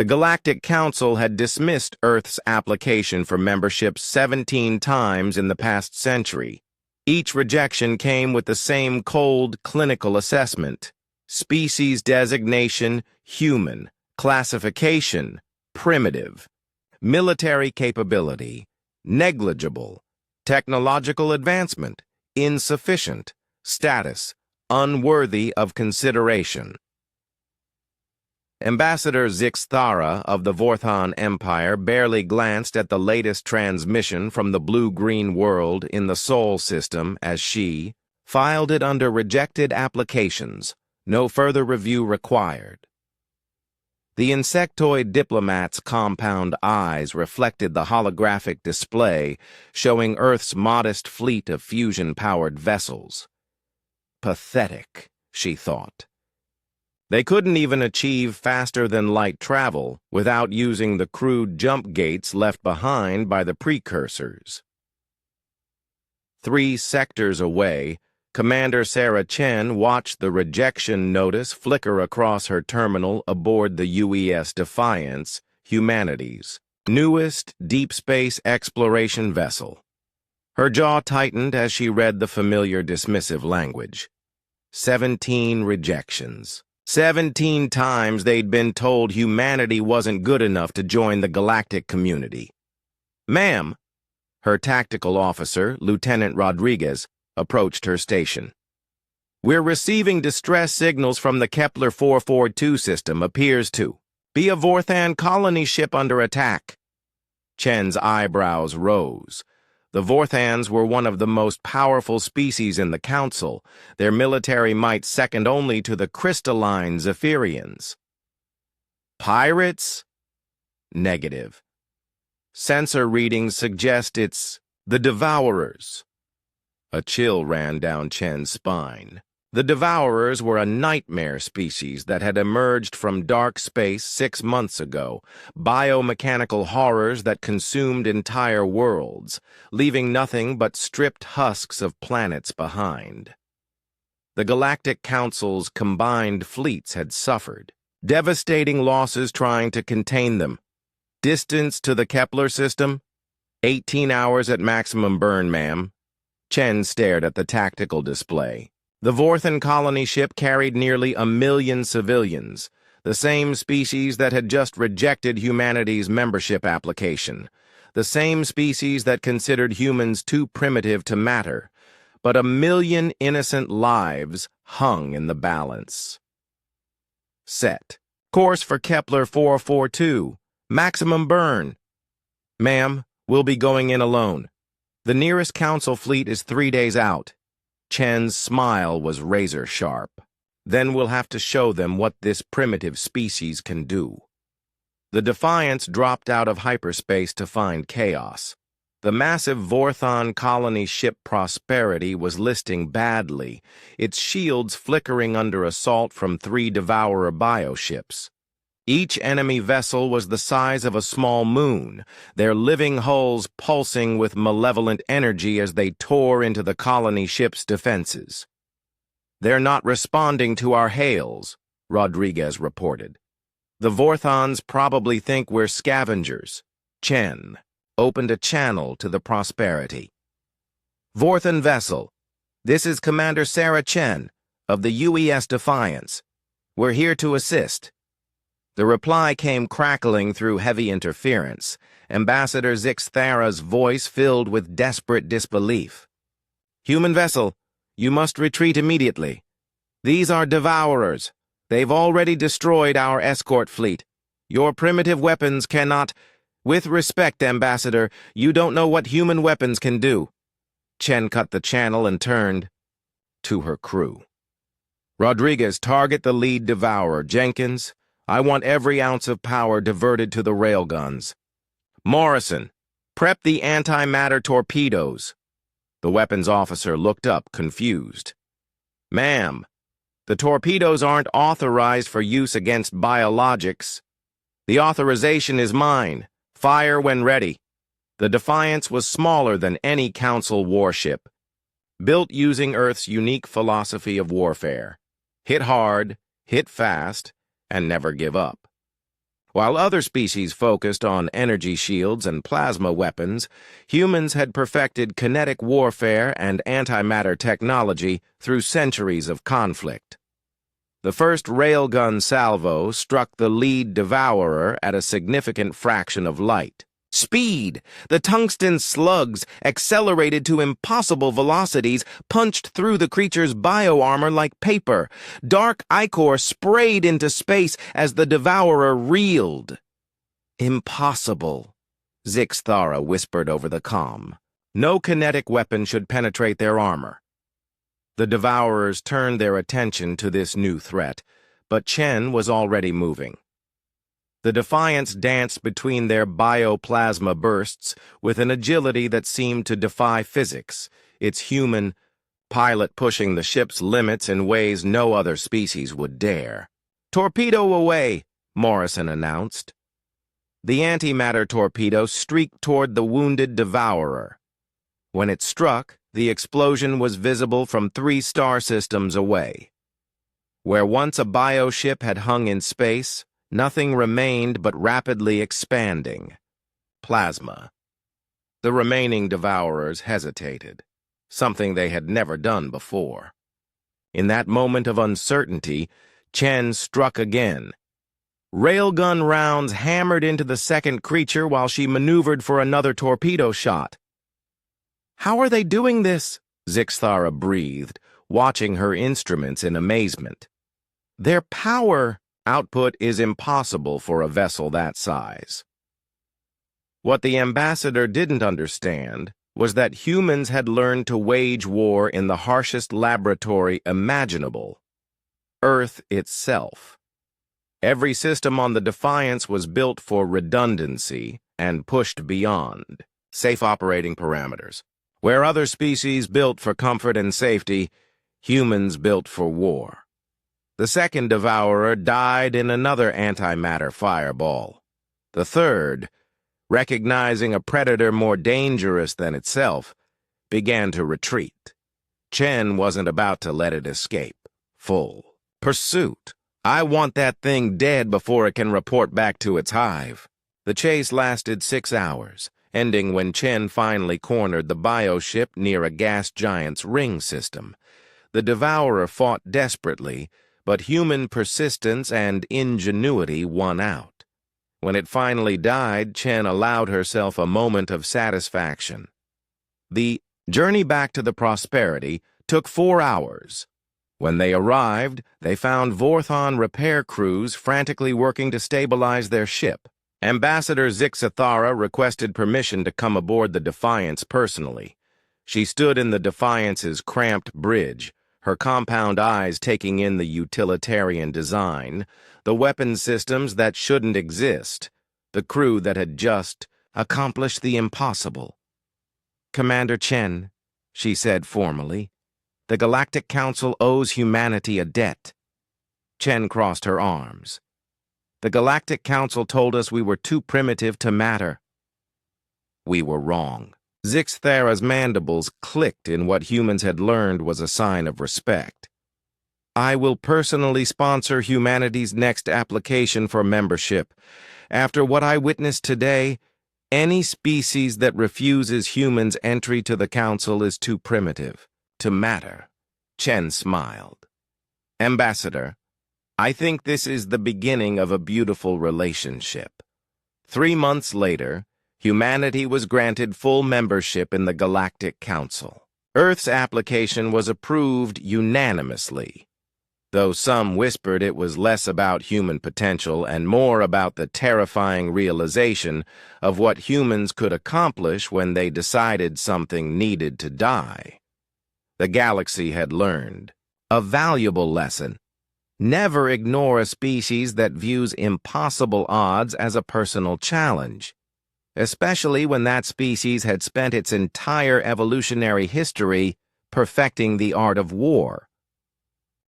The Galactic Council had dismissed Earth's application for membership 17 times in the past century. Each rejection came with the same cold, clinical assessment. Species designation, human. Classification, primitive. Military capability, negligible. Technological advancement, insufficient. Status, unworthy of consideration. Ambassador Zixthara of the Vorthan Empire barely glanced at the latest transmission from the blue-green world in the Sol system as she filed it under rejected applications, no further review required. The insectoid diplomat's compound eyes reflected the holographic display showing Earth's modest fleet of fusion-powered vessels. Pathetic, she thought. They couldn't even achieve faster-than-light travel without using the crude jump gates left behind by the precursors. 3 sectors away, Commander Sarah Chen watched the rejection notice flicker across her terminal aboard the UES Defiance, humanity's newest deep space exploration vessel. Her jaw tightened as she read the familiar dismissive language. 17 rejections. 17 times they'd been told humanity wasn't good enough to join the galactic community. "Ma'am," her tactical officer, Lieutenant Rodriguez, approached her station. "We're receiving distress signals from the Kepler 442 system appears to be a Vorthan colony ship under attack." Chen's eyebrows rose. The Vorthans were one of the most powerful species in the Council, their military might second only to the crystalline Zephyrians. "Pirates?" "Negative. Sensor readings suggest it's the Devourers." A chill ran down Chen's spine. The Devourers were a nightmare species that had emerged from dark space 6 months ago, biomechanical horrors that consumed entire worlds, leaving nothing but stripped husks of planets behind. The Galactic Council's combined fleets had suffered, devastating losses trying to contain them. Distance to the Kepler system? 18 hours at maximum burn, ma'am. Chen stared at the tactical display. The Vorthan colony ship carried nearly 1 million civilians, the same species that had just rejected humanity's membership application, the same species that considered humans too primitive to matter, but 1 million innocent lives hung in the balance. Set. Course for Kepler 442. Maximum burn. "Ma'am, we'll be going in alone. The nearest Council fleet is 3 days out." Chen's smile was razor-sharp. "Then we'll have to show them what this primitive species can do." The Defiance dropped out of hyperspace to find chaos. The massive Vorthan colony ship Prosperity was listing badly, its shields flickering under assault from 3 Devourer bioships. Each enemy vessel was the size of a small moon, their living hulls pulsing with malevolent energy as they tore into the colony ship's defenses. "They're not responding to our hails," Rodriguez reported. "The Vorthans probably think we're scavengers." Chen opened a channel to the Prosperity. "Vorthan vessel, this is Commander Sarah Chen of the UES Defiance. We're here to assist." The reply came crackling through heavy interference, Ambassador Zixthara's voice filled with desperate disbelief. "Human vessel, you must retreat immediately. These are Devourers. They've already destroyed our escort fleet. Your primitive weapons cannot—" "With respect, Ambassador, you don't know what human weapons can do." Chen cut the channel and turned to her crew. "Rodriguez, target the lead Devourer. Jenkins, I want every ounce of power diverted to the railguns. Morrison, prep the antimatter torpedoes." The weapons officer looked up, confused. "Ma'am, the torpedoes aren't authorized for use against biologics. The authorization is mine. Fire when ready." The Defiance was smaller than any Council warship, built using Earth's unique philosophy of warfare. Hit hard, hit fast, and never give up. While other species focused on energy shields and plasma weapons, humans had perfected kinetic warfare and antimatter technology through centuries of conflict. The first railgun salvo struck the lead devourer at a significant fraction of light. Speed! The tungsten slugs, accelerated to impossible velocities, punched through the creature's bioarmor like paper. Dark ichor sprayed into space as the devourer reeled. Impossible, Zixthara whispered over the comm. No kinetic weapon should penetrate their armor. The devourers turned their attention to this new threat, but Chen was already moving. The Defiance danced between their bioplasma bursts with an agility that seemed to defy physics, its human pilot pushing the ship's limits in ways no other species would dare. "Torpedo away," Morrison announced. The antimatter torpedo streaked toward the wounded devourer. When it struck, the explosion was visible from 3 star systems away. Where once a bioship had hung in space, nothing remained but rapidly expanding plasma. The remaining devourers hesitated, something they had never done before. In that moment of uncertainty, Chen struck again. Railgun rounds hammered into the second creature while she maneuvered for another torpedo shot. "How are they doing this?" Zixthara breathed, watching her instruments in amazement. "Their power output is impossible for a vessel that size." What the ambassador didn't understand was that humans had learned to wage war in the harshest laboratory imaginable, Earth itself. Every system on the Defiance was built for redundancy and pushed beyond safe operating parameters. Where other species built for comfort and safety, humans built for war. The second devourer died in another antimatter fireball. The third, recognizing a predator more dangerous than itself, began to retreat. Chen wasn't about to let it escape. Full pursuit. "I want that thing dead before it can report back to its hive." The chase lasted 6 hours, ending when Chen finally cornered the bioship near a gas giant's ring system. The devourer fought desperately, but human persistence and ingenuity won out. When it finally died, Chen allowed herself a moment of satisfaction. The journey back to the Prosperity took 4 hours. When they arrived, they found Vorthon repair crews frantically working to stabilize their ship. Ambassador Zixthara requested permission to come aboard the Defiance personally. She stood in the Defiance's cramped bridge, her compound eyes taking in the utilitarian design, the weapon systems that shouldn't exist, the crew that had just accomplished the impossible. "Commander Chen," she said formally, "the Galactic Council owes humanity a debt." Chen crossed her arms. "The Galactic Council told us we were too primitive to matter." We were wrong. Zixthara's mandibles clicked in what humans had learned was a sign of respect. "I will personally sponsor humanity's next application for membership. After what I witnessed today, any species that refuses humans entry to the Council is too primitive to matter." Chen smiled. "Ambassador, I think this is the beginning of a beautiful relationship." 3 months later, humanity was granted full membership in the Galactic Council. Earth's application was approved unanimously, though some whispered it was less about human potential and more about the terrifying realization of what humans could accomplish when they decided something needed to die. The galaxy had learned a valuable lesson. Never ignore a species that views impossible odds as a personal challenge, especially when that species had spent its entire evolutionary history perfecting the art of war.